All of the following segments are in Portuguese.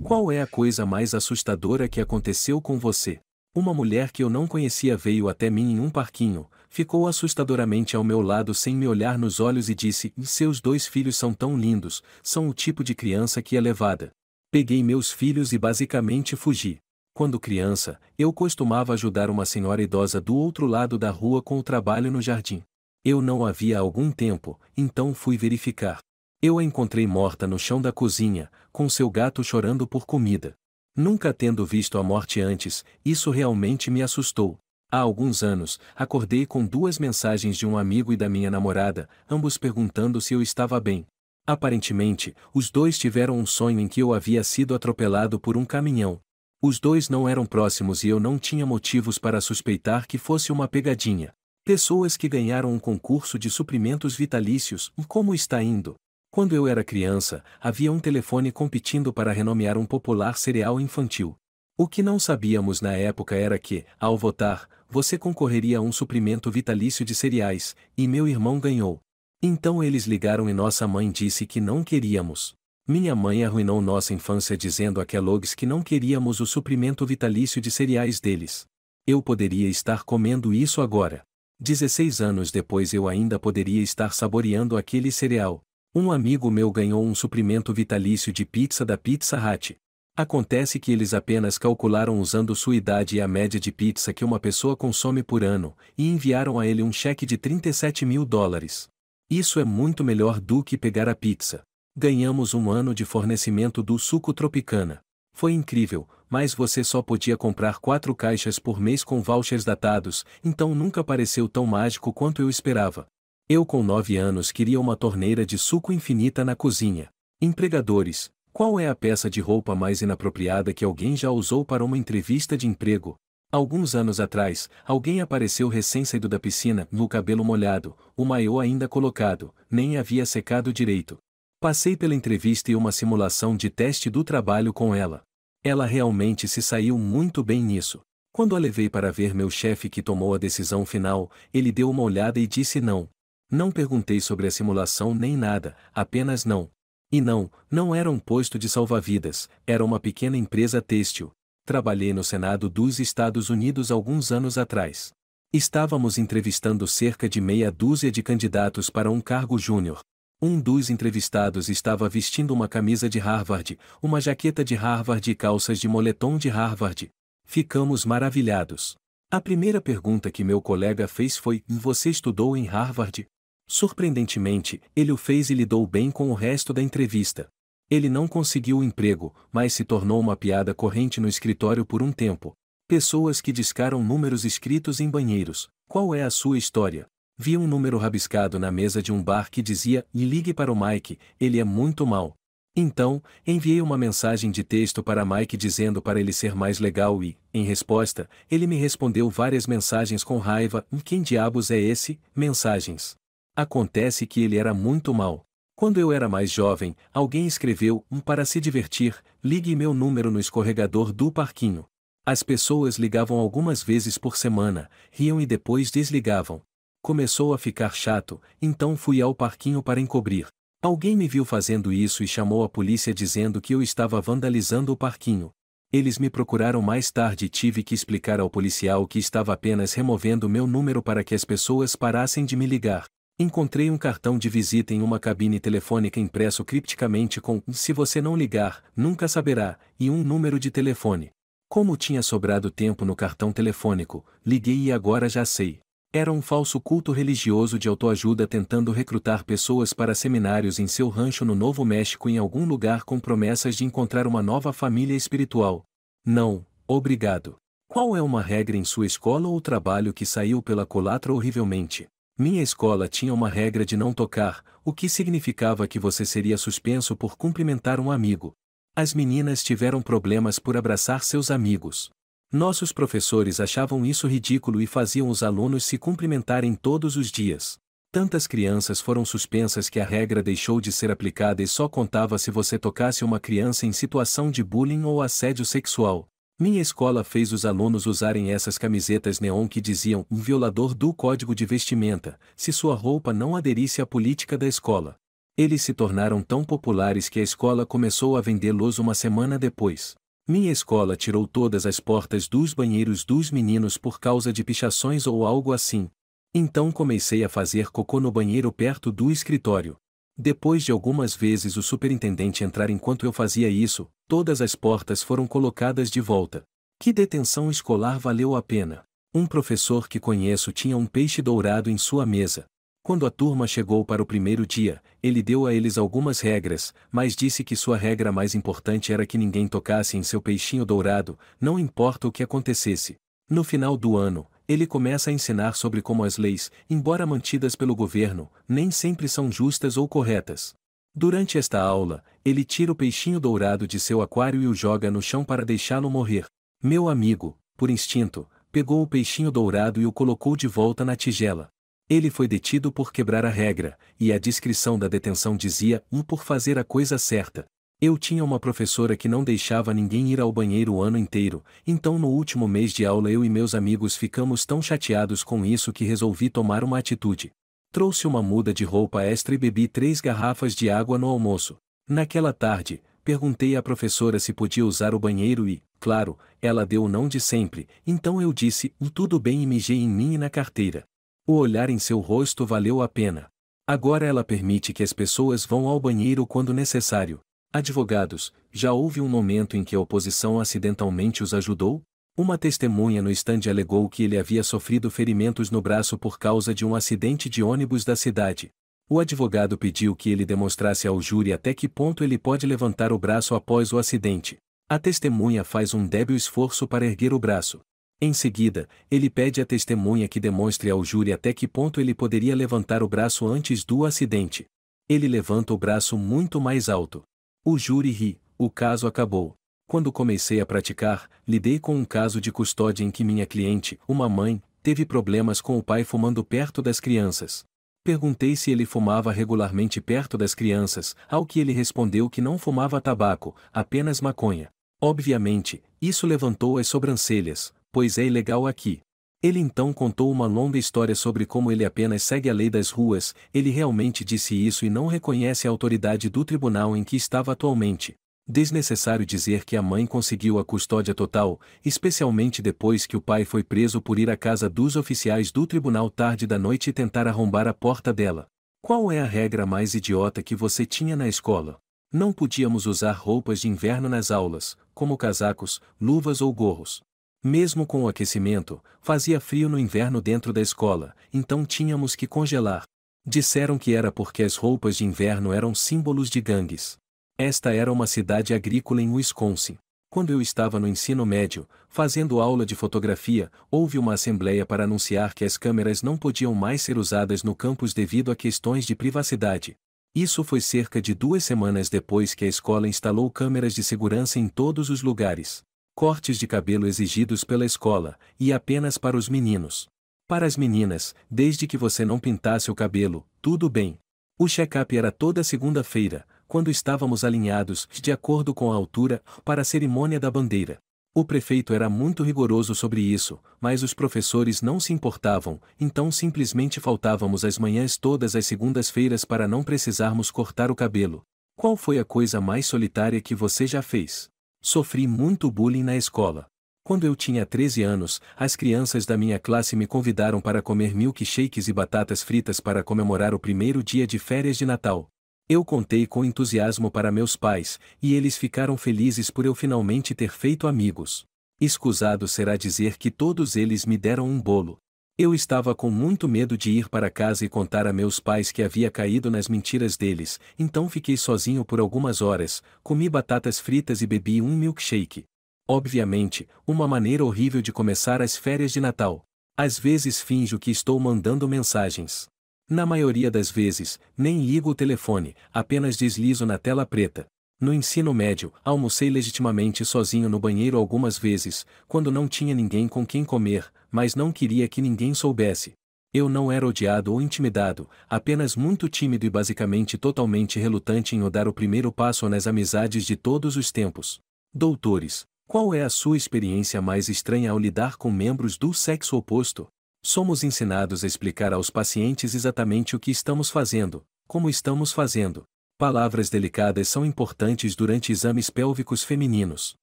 Qual é a coisa mais assustadora que aconteceu com você? Uma mulher que eu não conhecia veio até mim em um parquinho, ficou assustadoramente ao meu lado sem me olhar nos olhos e disse: "Seus dois filhos são tão lindos, são o tipo de criança que é levada." Peguei meus filhos e basicamente fugi. Quando criança, eu costumava ajudar uma senhora idosa do outro lado da rua com o trabalho no jardim. Eu não a via há algum tempo, então fui verificar. Eu a encontrei morta no chão da cozinha, com seu gato chorando por comida. Nunca tendo visto a morte antes, isso realmente me assustou. Há alguns anos, acordei com duas mensagens de um amigo e da minha namorada, ambos perguntando se eu estava bem. Aparentemente, os dois tiveram um sonho em que eu havia sido atropelado por um caminhão. Os dois não eram próximos e eu não tinha motivos para suspeitar que fosse uma pegadinha. Pessoas que ganharam um concurso de suprimentos vitalícios, como está indo? Quando eu era criança, havia um telefone competindo para renomear um popular cereal infantil. O que não sabíamos na época era que, ao votar, você concorreria a um suprimento vitalício de cereais, e meu irmão ganhou. Então eles ligaram e nossa mãe disse que não queríamos. Minha mãe arruinou nossa infância dizendo a Kellogg's que não queríamos o suprimento vitalício de cereais deles. Eu poderia estar comendo isso agora. 16 anos depois eu ainda poderia estar saboreando aquele cereal. Um amigo meu ganhou um suprimento vitalício de pizza da Pizza Hut. Acontece que eles apenas calcularam usando sua idade e a média de pizza que uma pessoa consome por ano, e enviaram a ele um cheque de $37.000. Isso é muito melhor do que pegar a pizza. Ganhamos um ano de fornecimento do suco Tropicana. Foi incrível, mas você só podia comprar 4 caixas por mês com vouchers datados, então nunca pareceu tão mágico quanto eu esperava. Eu com 9 anos queria uma torneira de suco infinita na cozinha. Empregadores, qual é a peça de roupa mais inapropriada que alguém já usou para uma entrevista de emprego? Alguns anos atrás, alguém apareceu recém-saído da piscina, no cabelo molhado, o maiô ainda colocado, nem havia secado direito. Passei pela entrevista e uma simulação de teste do trabalho com ela. Ela realmente se saiu muito bem nisso. Quando a levei para ver meu chefe que tomou a decisão final, ele deu uma olhada e disse não. Não perguntei sobre a simulação nem nada, apenas não. E não era um posto de salva-vidas, era uma pequena empresa têxtil. Trabalhei no Senado dos Estados Unidos alguns anos atrás. Estávamos entrevistando cerca de meia dúzia de candidatos para um cargo júnior. Um dos entrevistados estava vestindo uma camisa de Harvard, uma jaqueta de Harvard e calças de moletom de Harvard. Ficamos maravilhados. A primeira pergunta que meu colega fez foi: "Você estudou em Harvard?" Surpreendentemente, ele o fez e lidou bem com o resto da entrevista. Ele não conseguiu o emprego, mas se tornou uma piada corrente no escritório por um tempo. Pessoas que discaram números escritos em banheiros. Qual é a sua história? Vi um número rabiscado na mesa de um bar que dizia: "Ligue para o Mike, ele é muito mau." Então, enviei uma mensagem de texto para Mike dizendo para ele ser mais legal e, em resposta, ele me respondeu várias mensagens com raiva: "Quem diabos é esse?" Mensagens. Acontece que ele era muito mau. Quando eu era mais jovem, alguém escreveu: "Para se divertir, ligue meu número no escorregador do parquinho." As pessoas ligavam algumas vezes por semana, riam e depois desligavam. Começou a ficar chato, então fui ao parquinho para encobrir. Alguém me viu fazendo isso e chamou a polícia dizendo que eu estava vandalizando o parquinho. Eles me procuraram mais tarde e tive que explicar ao policial que estava apenas removendo meu número para que as pessoas parassem de me ligar. Encontrei um cartão de visita em uma cabine telefônica impresso cripticamente com "Se você não ligar, nunca saberá", e um número de telefone. Como tinha sobrado tempo no cartão telefônico, liguei e agora já sei. Era um falso culto religioso de autoajuda tentando recrutar pessoas para seminários em seu rancho no Novo México em algum lugar com promessas de encontrar uma nova família espiritual. Não, obrigado. Qual é uma regra em sua escola ou trabalho que saiu pela culatra horrivelmente? Minha escola tinha uma regra de não tocar, o que significava que você seria suspenso por cumprimentar um amigo. As meninas tiveram problemas por abraçar seus amigos. Nossos professores achavam isso ridículo e faziam os alunos se cumprimentarem todos os dias. Tantas crianças foram suspensas que a regra deixou de ser aplicada e só contava se você tocasse uma criança em situação de bullying ou assédio sexual. Minha escola fez os alunos usarem essas camisetas neon que diziam "um violador do código de vestimenta", se sua roupa não aderisse à política da escola. Eles se tornaram tão populares que a escola começou a vendê-los uma semana depois. Minha escola tirou todas as portas dos banheiros dos meninos por causa de pichações ou algo assim. Então comecei a fazer cocô no banheiro perto do escritório. Depois de algumas vezes o superintendente entrar enquanto eu fazia isso, todas as portas foram colocadas de volta. Que detenção escolar valeu a pena. Um professor que conheço tinha um peixe dourado em sua mesa. Quando a turma chegou para o primeiro dia, ele deu a eles algumas regras, mas disse que sua regra mais importante era que ninguém tocasse em seu peixinho dourado, não importa o que acontecesse. No final do ano, ele começa a ensinar sobre como as leis, embora mantidas pelo governo, nem sempre são justas ou corretas. Durante esta aula, ele tira o peixinho dourado de seu aquário e o joga no chão para deixá-lo morrer. Meu amigo, por instinto, pegou o peixinho dourado e o colocou de volta na tigela. Ele foi detido por quebrar a regra, e a descrição da detenção dizia por fazer a coisa certa. Eu tinha uma professora que não deixava ninguém ir ao banheiro o ano inteiro, então no último mês de aula eu e meus amigos ficamos tão chateados com isso que resolvi tomar uma atitude. Trouxe uma muda de roupa extra e bebi 3 garrafas de água no almoço. Naquela tarde, perguntei à professora se podia usar o banheiro e, claro, ela deu o não de sempre, então eu disse, tudo bem e mijei em mim e na carteira. O olhar em seu rosto valeu a pena. Agora ela permite que as pessoas vão ao banheiro quando necessário. Advogados, já houve um momento em que a oposição acidentalmente os ajudou? Uma testemunha no estande alegou que ele havia sofrido ferimentos no braço por causa de um acidente de ônibus da cidade. O advogado pediu que ele demonstrasse ao júri até que ponto ele pode levantar o braço após o acidente. A testemunha faz um débil esforço para erguer o braço. Em seguida, ele pede à testemunha que demonstre ao júri até que ponto ele poderia levantar o braço antes do acidente. Ele levanta o braço muito mais alto. O júri ri, o caso acabou. Quando comecei a praticar, lidei com um caso de custódia em que minha cliente, uma mãe, teve problemas com o pai fumando perto das crianças. Perguntei se ele fumava regularmente perto das crianças, ao que ele respondeu que não fumava tabaco, apenas maconha. Obviamente, isso levantou as sobrancelhas, pois é ilegal aqui. Ele então contou uma longa história sobre como ele apenas segue a lei das ruas, ele realmente disse isso e não reconhece a autoridade do tribunal em que estava atualmente. Desnecessário dizer que a mãe conseguiu a custódia total, especialmente depois que o pai foi preso por ir à casa dos oficiais do tribunal tarde da noite e tentar arrombar a porta dela. Qual é a regra mais idiota que você tinha na escola? Não podíamos usar roupas de inverno nas aulas, como casacos, luvas ou gorros. Mesmo com o aquecimento, fazia frio no inverno dentro da escola, então tínhamos que congelar. Disseram que era porque as roupas de inverno eram símbolos de gangues. Esta era uma cidade agrícola em Wisconsin. Quando eu estava no ensino médio, fazendo aula de fotografia, houve uma assembleia para anunciar que as câmeras não podiam mais ser usadas no campus devido a questões de privacidade. Isso foi cerca de 2 semanas depois que a escola instalou câmeras de segurança em todos os lugares. Cortes de cabelo exigidos pela escola, e apenas para os meninos. Para as meninas, desde que você não pintasse o cabelo, tudo bem. O check-up era toda segunda-feira, quando estávamos alinhados, de acordo com a altura, para a cerimônia da bandeira. O prefeito era muito rigoroso sobre isso, mas os professores não se importavam, então simplesmente faltávamos às manhãs todas as segundas-feiras para não precisarmos cortar o cabelo. Qual foi a coisa mais solitária que você já fez? Sofri muito bullying na escola. Quando eu tinha 13 anos, as crianças da minha classe me convidaram para comer milkshakes e batatas fritas para comemorar o primeiro dia de férias de Natal. Eu contei com entusiasmo para meus pais, e eles ficaram felizes por eu finalmente ter feito amigos. Escusado será dizer que todos eles me deram um bolo. Eu estava com muito medo de ir para casa e contar a meus pais que havia caído nas mentiras deles, então fiquei sozinho por algumas horas, comi batatas fritas e bebi um milkshake. Obviamente, uma maneira horrível de começar as férias de Natal. Às vezes finjo que estou mandando mensagens. Na maioria das vezes, nem ligo o telefone, apenas deslizo na tela preta. No ensino médio, almocei legitimamente sozinho no banheiro algumas vezes, quando não tinha ninguém com quem comer, mas não queria que ninguém soubesse. Eu não era odiado ou intimidado, apenas muito tímido e basicamente totalmente relutante em dar o primeiro passo nas amizades de todos os tempos. Doutores, qual é a sua experiência mais estranha ao lidar com membros do sexo oposto? Somos ensinados a explicar aos pacientes exatamente o que estamos fazendo, como estamos fazendo. Palavras delicadas são importantes durante exames pélvicos femininos.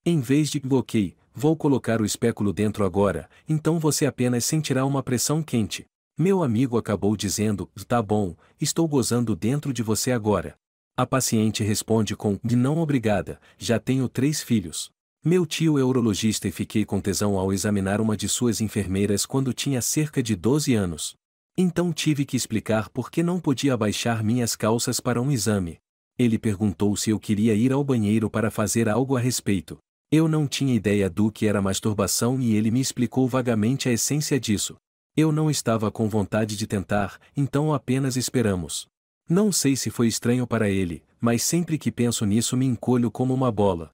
Em vez de ok, vou colocar o espéculo dentro agora, então você apenas sentirá uma pressão quente. Meu amigo acabou dizendo, tá bom, estou gozando dentro de você agora. A paciente responde com, não obrigada, já tenho 3 filhos. Meu tio é urologista e fiquei com tesão ao examinar uma de suas enfermeiras quando tinha cerca de 12 anos. Então tive que explicar por que não podia abaixar minhas calças para um exame. Ele perguntou se eu queria ir ao banheiro para fazer algo a respeito. Eu não tinha ideia do que era masturbação e ele me explicou vagamente a essência disso. Eu não estava com vontade de tentar, então apenas esperamos. Não sei se foi estranho para ele, mas sempre que penso nisso me encolho como uma bola.